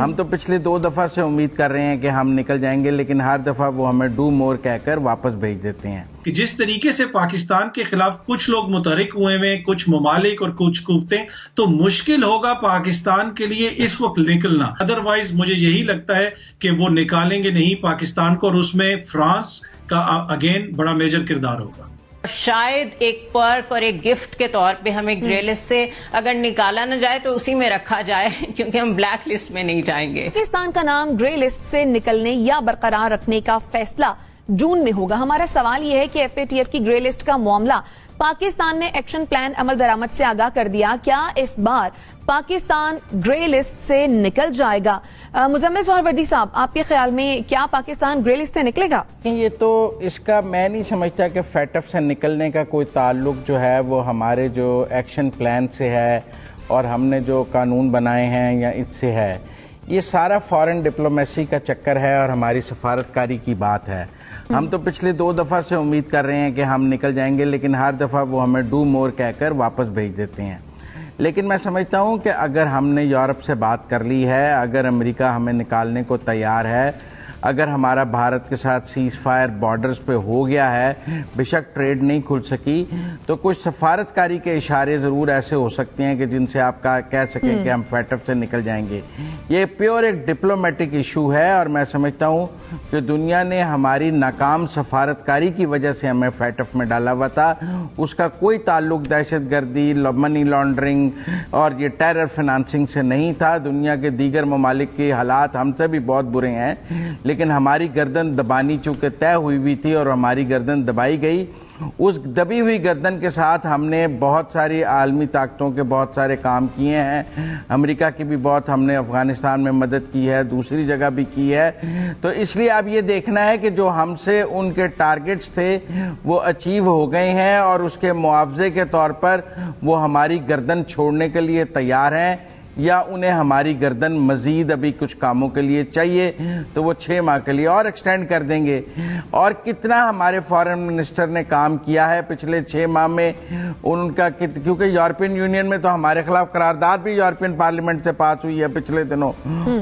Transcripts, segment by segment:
हम तो पिछले 2 दफा से उम्मीद कर रहे हैं कि हम निकल जाएंगे, लेकिन हर दफा वो हमें डू मोर कहकर वापस भेज देते हैं। कि जिस तरीके से पाकिस्तान के खिलाफ कुछ लोग मुतहरिक हुए हैं, कुछ ममालिक और कुछ कुव्वतें, तो मुश्किल होगा पाकिस्तान के लिए इस वक्त निकलना। अदरवाइज मुझे यही लगता है कि वो निकालेंगे नहीं पाकिस्तान को, और उसमें फ्रांस का अगेन बड़ा मेजर किरदार होगा। शायद एक पर्क और एक गिफ्ट के तौर पे हमें ग्रे लिस्ट से अगर निकाला ना जाए तो उसी में रखा जाए, क्योंकि हम ब्लैक लिस्ट में नहीं जाएंगे। पाकिस्तान का नाम ग्रे लिस्ट से निकलने या बरकरार रखने का फैसला जून में होगा। हमारा सवाल यह है कि एफएटीएफ की ग्रे लिस्ट का मामला, पाकिस्तान ने एक्शन प्लान अमल दरामद से आगाह कर दिया। क्या इस बार पाकिस्तान ग्रे लिस्ट से निकल जाएगा? मुजम्मिल सोहरवर्दी साहब, आपके ख्याल में क्या पाकिस्तान ग्रे लिस्ट से निकलेगा? ये तो इसका मैं नहीं समझता कि फैटफ से निकलने का कोई ताल्लुक जो है वो हमारे जो एक्शन प्लान से है और हमने जो कानून बनाए हैं या इससे है। ये सारा फॉरेन डिप्लोमेसी का चक्कर है और हमारी सफारतकारी की बात है। हम तो पिछले 2 दफा से उम्मीद कर रहे हैं कि हम निकल जाएंगे, लेकिन हर दफा वो हमें डू मोर कहकर वापस भेज देते हैं। लेकिन मैं समझता हूं कि अगर हमने यूरोप से बात कर ली है, अगर अमेरिका हमें निकालने को तैयार है, अगर हमारा भारत के साथ सीज फायर बॉर्डर्स पे हो गया है, बेशक ट्रेड नहीं खुल सकी, तो कुछ सफारतकारी के इशारे ज़रूर ऐसे हो सकते हैं कि जिनसे आप कह सकें कि हम फैटफ से निकल जाएंगे। ये प्योर एक डिप्लोमेटिक इशू है और मैं समझता हूँ कि दुनिया ने हमारी नाकाम सफारतकारी की वजह से हमें फैटफ में डाला हुआ था। उसका कोई ताल्लुक दहशतगर्दी, मनी लॉन्ड्रिंग और ये टेरर फाइनेंसिंग से नहीं था। दुनिया के दीगर ममालिक के हालात हमसे भी बहुत बुरे हैं, लेकिन हमारी गर्दन दबानी चूंकि तय हुई थी और हमारी गर्दन दबाई गई। उस दबी हुई गर्दन के साथ हमने बहुत सारी आलमी ताकतों के बहुत सारे काम किए हैं। अमेरिका की भी बहुत हमने अफगानिस्तान में मदद की है, दूसरी जगह भी की है। तो इसलिए अब ये देखना है कि जो हमसे उनके टारगेट्स थे वो अचीव हो गए हैं और उसके मुआवजे के तौर पर वो हमारी गर्दन छोड़ने के लिए तैयार हैं, या उन्हें हमारी गर्दन मजीद अभी कुछ कामों के लिए चाहिए तो वो 6 माह के लिए और एक्सटेंड कर देंगे। और कितना हमारे फॉरेन मिनिस्टर ने काम किया है पिछले 6 माह में उनका, क्योंकि यूरोपियन यूनियन में तो हमारे खिलाफ करारदाद भी यूरोपियन पार्लियामेंट से पास हुई है पिछले दिनों।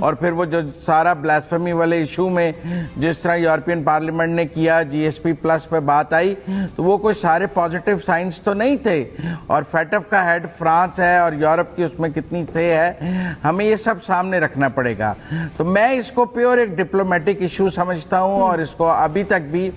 और फिर वो जो सारा ब्लास्फेमी वाले इशू में जिस तरह यूरोपियन पार्लियामेंट ने किया, GSP प्लस पे बात आई, तो वो कोई सारे पॉजिटिव साइंस तो नहीं थे। और फैटफ का हेड फ्रांस है और यूरोप की उसमें कितनी से है, हमें ये सब सामने रखना पड़ेगा। तो मैं इसको प्योर एक डिप्लोमेटिक इशू समझता हूं और इसको अभी तक भी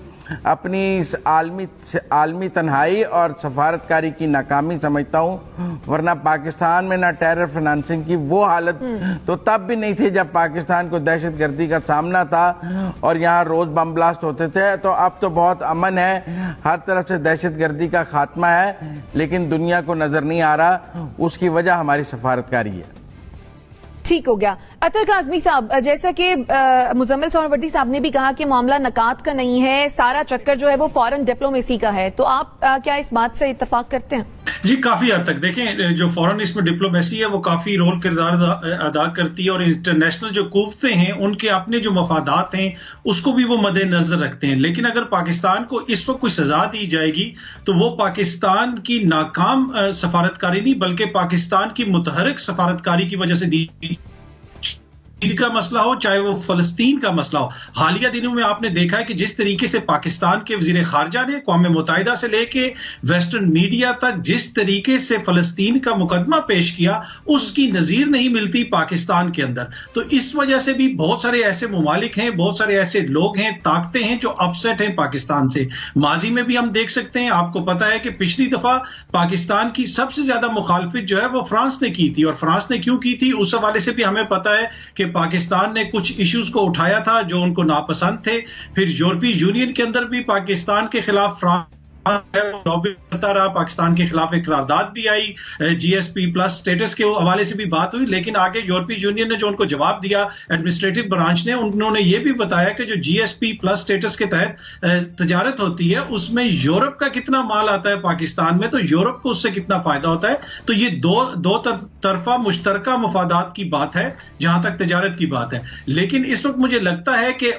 अपनी इस आलमी तन्हाई और सफारतकारी की नाकामी समझता हूं। वरना पाकिस्तान में ना टेरर फाइनेंसिंग की वो हालत तो तब भी नहीं थी जब पाकिस्तान को दहशतगर्दी का सामना था और यहाँ रोज बम ब्लास्ट होते थे। तो अब तो बहुत अमन है, हर तरफ से दहशतगर्दी का खात्मा है, लेकिन दुनिया को नजर नहीं आ रहा। उसकी वजह हमारी सफारतकारी है। ठीक हो गया। अतर काज़मी साहब, जैसा कि मुजम्मिल सोहरवर्दी साहब ने भी कहा कि मामला नकात का नहीं है, सारा चक्कर जो है वो फॉरेन डिप्लोमेसी का है, तो आप क्या इस बात से इत्तेफाक करते हैं? जी, काफी हद तक देखें जो फॉरेन इसमें डिप्लोमेसी है वो काफी रोल किरदार अदा करती है और इंटरनेशनल जो कुव्वतें हैं उनके अपने जो मफादात हैं उसको भी वो मद्देनजर रखते हैं। लेकिन अगर पाकिस्तान को इस वक्त कोई सजा दी जाएगी तो वो पाकिस्तान की नाकाम सफारतकारी नहीं बल्कि पाकिस्तान की मुतहरिक सफारतकारी की वजह से दी का मसला हो, चाहे वो फलस्तीन का मसला हो। हालिया दिनों में आपने देखा है कि जिस तरीके से पाकिस्तान के वजीर खारजा ने अक़वाम मुत्तहिदा से लेके वेस्टर्न मीडिया तक जिस तरीके से फलस्तीन का मुकदमा पेश किया, उसकी नजीर नहीं मिलती पाकिस्तान के अंदर। तो इस वजह से भी बहुत सारे ऐसे ममालिक हैं, बहुत सारे ऐसे लोग हैं, ताकतें हैं जो अपसेट हैं पाकिस्तान से। माजी में भी हम देख सकते हैं, आपको पता है कि पिछली दफा पाकिस्तान की सबसे ज्यादा मुखालफत जो है वो फ्रांस ने की थी। और फ्रांस ने क्यों की थी उस हवाले से भी हमें पता है कि पाकिस्तान ने कुछ इश्यूज को उठाया था जो उनको नापसंद थे। फिर यूरोपीय यूनियन के अंदर भी पाकिस्तान के खिलाफ फ्रांस करता रहा, पाकिस्तान के खिलाफ एक करारदाद भी आई, GSP प्लस स्टेटस के हवाले से भी बात हुई। लेकिन आगे यूरोपीय यूनियन ने जो उनको जवाब दिया एडमिनिस्ट्रेटिव ब्रांच ने, उन्होंने ये भी बताया कि जो GSP प्लस स्टेटस के तहत तजारत होती है उसमें यूरोप का कितना माल आता है पाकिस्तान में, तो यूरोप को उससे कितना फायदा होता है। तो ये दो तरफा मुश्तरका मफादात की बात है जहां तक तजारत की बात है। लेकिन इस वक्त मुझे लगता है कि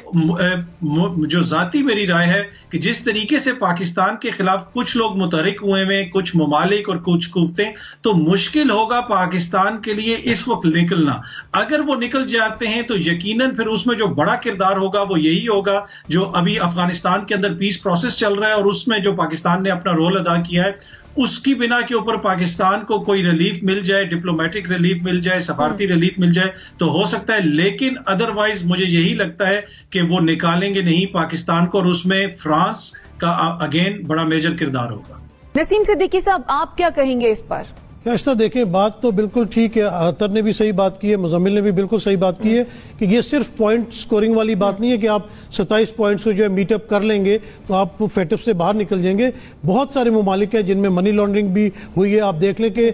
जो जाती मेरी राय है कि जिस तरीके से पाकिस्तान के खिलाफ कुछ लोग मुतहरिक हुए हैं, कुछ ममालिक और कुछ कुव्वतें, तो मुश्किल होगा पाकिस्तान के लिए इस वक्त निकलना। अगर वो निकल जाते हैं तो यकीनन फिर उसमें जो बड़ा किरदार होगा वो यही होगा जो अभी अफगानिस्तान के अंदर पीस प्रोसेस चल रहा है और उसमें जो पाकिस्तान ने अपना रोल अदा किया है, उसकी बिना के ऊपर पाकिस्तान को कोई रिलीफ मिल जाए, डिप्लोमेटिक रिलीफ मिल जाए, सफारती रिलीफ मिल जाए तो हो सकता है, लेकिन अदरवाइज मुझे यही लगता है कि वो निकालेंगे नहीं पाकिस्तान को और उसमें फ्रांस का अगेन बड़ा मेजर किरदार होगा। नसीम सिद्दीकी साहब, आप क्या कहेंगे इस पर? ऐसा देखें, बात तो बिल्कुल ठीक है, अतर ने भी सही बात की है, मुजम्मिल ने भी बिल्कुल सही बात की है कि ये सिर्फ पॉइंट स्कोरिंग वाली बात नहीं है कि आप 27 पॉइंट्स को जो है मीटअप कर लेंगे तो आप फेटफ से बाहर निकल जाएंगे। बहुत सारे ममालिक हैं जिनमें मनी लॉन्ड्रिंग भी हुई है। आप देख लें कि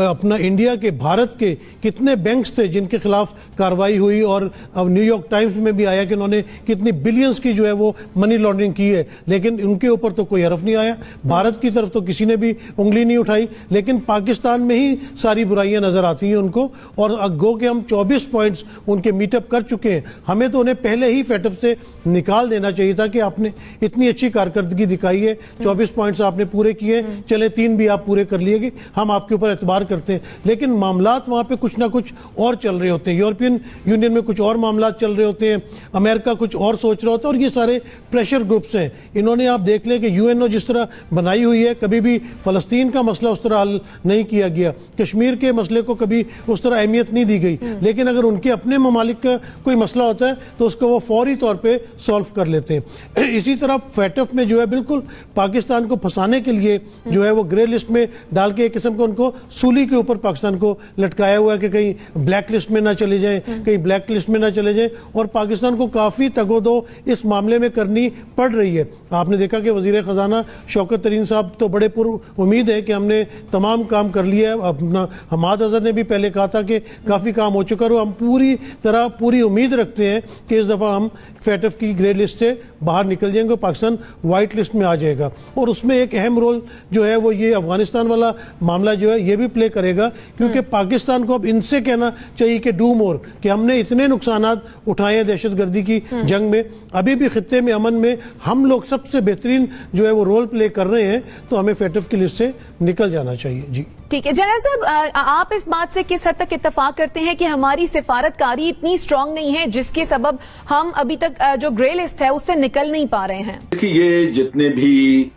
अपना इंडिया के, भारत के कितने बैंक्स थे जिनके खिलाफ कार्रवाई हुई और अब न्यूयॉर्क टाइम्स में भी आया कि उन्होंने कितनी बिलियंस की जो है वो मनी लॉन्ड्रिंग की है, लेकिन उनके ऊपर तो कोई हरफ नहीं आया। भारत की तरफ तो किसी ने भी उंगली नहीं उठाई, लेकिन पाकिस्तान में ही सारी बुराइयां नजर आती हैं उनको। और गो के हम 24 पॉइंट्स उनके मीटअप कर चुके हैं, हमें तो उन्हें पहले ही फेटफ से निकाल देना चाहिए था कि आपने इतनी अच्छी कारकर्दगी दिखाई है, 24 पॉइंट्स आपने पूरे किए, चले 3 भी आप पूरे कर लिए, हम आपके ऊपर एतबार करते हैं। लेकिन मामलात वहां पे कुछ ना कुछ और चल रहे होते हैं, यूरोपियन यूनियन में कुछ और मामलात चल रहे होते हैं, अमेरिका कुछ और सोच रहा होता है, और ये सारे प्रेशर ग्रुप्स हैं। इन्होंने, आप देख लें कि यूएनओ जिस तरह बनाई हुई है, कभी भी फलस्तीन का मसला उस तरह हल नहीं किया गया, कश्मीर के मसले को कभी उस तरह अहमियत नहीं दी गई, लेकिन अगर उनके अपने ममालिक का कोई मसला होता है तो उसको वो फौरी तौर पे सॉल्व कर लेते हैं। इसी तरह फेटफ में जो है बिल्कुल पाकिस्तान को फंसाने के लिए जो है वो ग्रे लिस्ट में डाल के एक किस्म को उनको सूली के ऊपर पाकिस्तान को लटकाया हुआ है कि कहीं ब्लैक लिस्ट में ना चले जाए, कहीं ब्लैक लिस्ट में ना चले जाए, और पाकिस्तान को काफी तगोदो इस मामले में करनी पड़ रही है। आपने देखा कि वजीर खजाना शौकत तरीन साहब तो बड़े पुर उम्मीद है कि हमने तमाम काम कर लिया है। अपना हमाद अजहर ने भी पहले कहा था कि काफी काम हो चुका है, और हम पूरी तरह पूरी उम्मीद रखते हैं कि इस दफा हम फेटफ की ग्रे लिस्ट से बाहर निकल जाएंगे, पाकिस्तान व्हाइट लिस्ट में आ जाएगा। और उसमें एक अहम रोल जो है वो ये अफगानिस्तान वाला मामला जो है ये भी प्ले करेगा, क्योंकि पाकिस्तान को अब इनसे कहना चाहिए कि डू मोर, कि हमने इतने नुकसानात उठाए हैं दहशतगर्दी की जंग में, अभी भी खित्ते में अमन में हम लोग सबसे बेहतरीन जो है वो रोल प्ले कर रहे हैं, तो हमें फेटफ की लिस्ट से निकल जाना चाहिए। जी ठीक है जनरल साहब, आप इस बात से किस हद तक इत्तेफाक करते हैं कि हमारी सिफारतकारी इतनी स्ट्रांग नहीं है जिसके सबब हम अभी तक जो ग्रे लिस्ट है उससे निकल नहीं पा रहे हैं? देखिए, ये जितने भी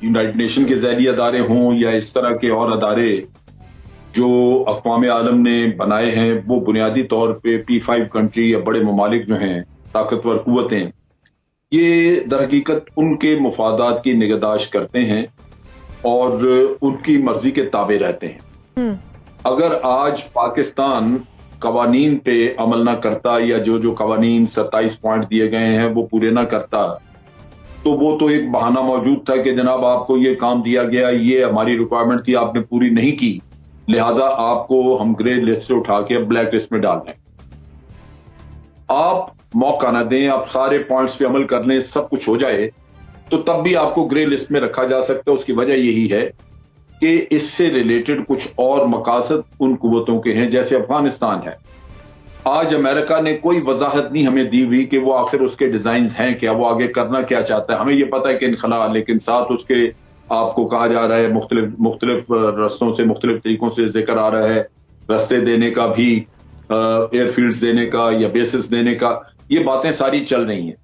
यूनाइटेड नेशन के ज़ैली अदारे हों या इस तरह के और अदारे जो अक़वाम आलम ने बनाए हैं, वो बुनियादी तौर पे P5 कंट्री या बड़े ममालिक जो हैं, ताकतवर कुव्वतें, ये दरहकीकत उनके मुफादात की निगहदाश्त करते हैं और उनकी मर्जी के ताबे रहते हैं। अगर आज पाकिस्तान कवानीन पे अमल ना करता या जो कवानीन 27 पॉइंट दिए गए हैं वो पूरे ना करता, तो वो तो एक बहाना मौजूद था कि जनाब आपको ये काम दिया गया, ये हमारी रिक्वायरमेंट थी, आपने पूरी नहीं की, लिहाजा आपको हम ग्रे लिस्ट से उठा के ब्लैक लिस्ट में डाल दें। आप मौका ना दें, आप सारे पॉइंट्स पे अमल कर लें, सब कुछ हो जाए, तो तब भी आपको ग्रे लिस्ट में रखा जा सकता है। उसकी वजह यही है कि इससे रिलेटेड कुछ और मकासद उन कुव्वतों के हैं, जैसे अफगानिस्तान है। आज अमेरिका ने कोई वजाहत नहीं हमें दी हुई कि वो आखिर उसके डिजाइन हैं क्या, वो आगे करना क्या चाहता है। हमें ये पता है कि इनखला, लेकिन साथ उसके आपको कहा जा रहा है मुख्तलिफ रस्तों से, मुख्तलिफ तरीकों से जिक्र आ रहा है, रस्ते देने का भी, एयरफील्ड्स देने का या बेसिस देने का, ये बातें सारी चल रही हैं।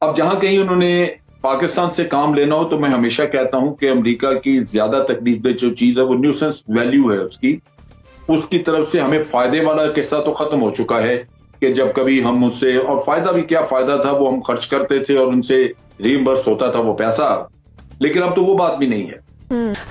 अब जहां कहीं उन्होंने पाकिस्तान से काम लेना हो, तो मैं हमेशा कहता हूं कि अमेरिका की ज्यादा तकलीफ दे जो चीज है वो न्यूसेंस वैल्यू है उसकी तरफ से हमें फायदे वाला किस्सा तो खत्म हो चुका है कि जब कभी हम उससे, और फायदा भी क्या फायदा था, वो हम खर्च करते थे और उनसे रीइंबर्स होता था वो पैसा, लेकिन अब तो वो बात भी नहीं है।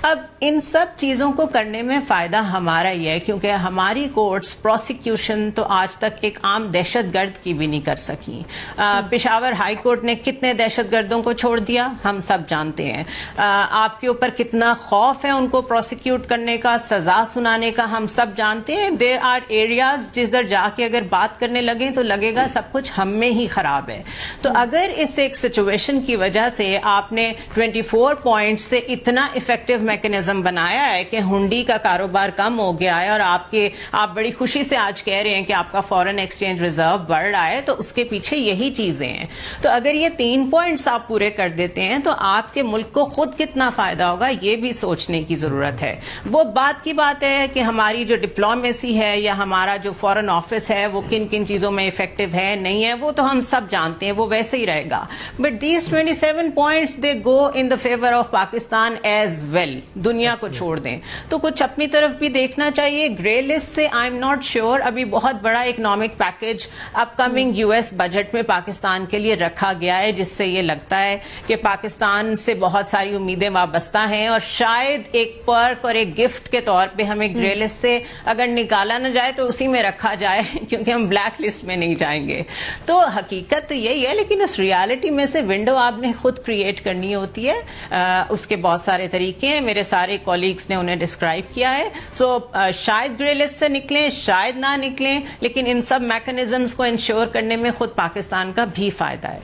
अब इन सब चीजों को करने में फायदा हमारा ही है, क्योंकि हमारी कोर्ट्स प्रोसिक्यूशन तो आज तक एक आम दहशतगर्द की भी नहीं कर सकी। पेशावर हाई कोर्ट ने कितने दहशतगर्दों को छोड़ दिया हम सब जानते हैं। आपके ऊपर कितना खौफ है उनको प्रोसिक्यूट करने का, सजा सुनाने का, हम सब जानते हैं। देयर आर एरियाज जिधर जाके अगर बात करने लगे तो लगेगा सब कुछ हम में ही खराब है। तो अगर इस एक सिचुएशन की वजह से आपने 24 पॉइंट से इतना इफेक्टिव मैकेनिज्म बनाया है कि हुंडी का कारोबार कम हो गया है और आप बड़ी खुशी से आज कह रहे हैं कि आपका फॉरेन एक्सचेंज रिजर्व बढ़ रहा है, तो उसके पीछे यही चीजें हैं। तो अगर ये 3 पॉइंट्स आप पूरे कर देते हैं तो आपके मुल्क को खुद कितना फायदा होगा ये भी सोचने की जरूरत है। वो बात की बात है कि हमारी जो डिप्लोमेसी है या हमारा जो फॉरेन ऑफिस है वो किन किन चीजों में इफेक्टिव है नहीं है, वो तो हम सब जानते हैं, वो वैसे ही रहेगा। But these 27 points they go in the favour of Pakistan as well. दुनिया को छोड़ दें तो कुछ अपनी तरफ भी देखना चाहिए। ग्रे लिस्ट से आई एम नॉट श्योर, अभी बहुत बड़ा economic package upcoming US budget में पाकिस्तान के लिए रखा गया है, जिससे ये लगता है कि पाकिस्तान से बहुत सारी उम्मीदें वाबस्ता हैं और शायद एक पर्क और एक गिफ्ट के तौर पे हमें ग्रे लिस्ट से अगर निकाला ना जाए तो उसी में रखा जाए, क्योंकि हम ब्लैक लिस्ट में नहीं जाएंगे। तो हकीकत तो यही है, लेकिन उस रियलिटी में से विंडो आपने खुद क्रिएट करनी होती है। उसके बहुत सारे तरीके हैं, मेरे सारे कॉलीग्स ने उन्हें डिस्क्राइब किया है। सो शायद ग्रे लिस्ट से निकलें, शायद ना निकलें, लेकिन इन सब मैकेनिज्म्स को इंश्योर करने में खुद पाकिस्तान का भी फायदा है।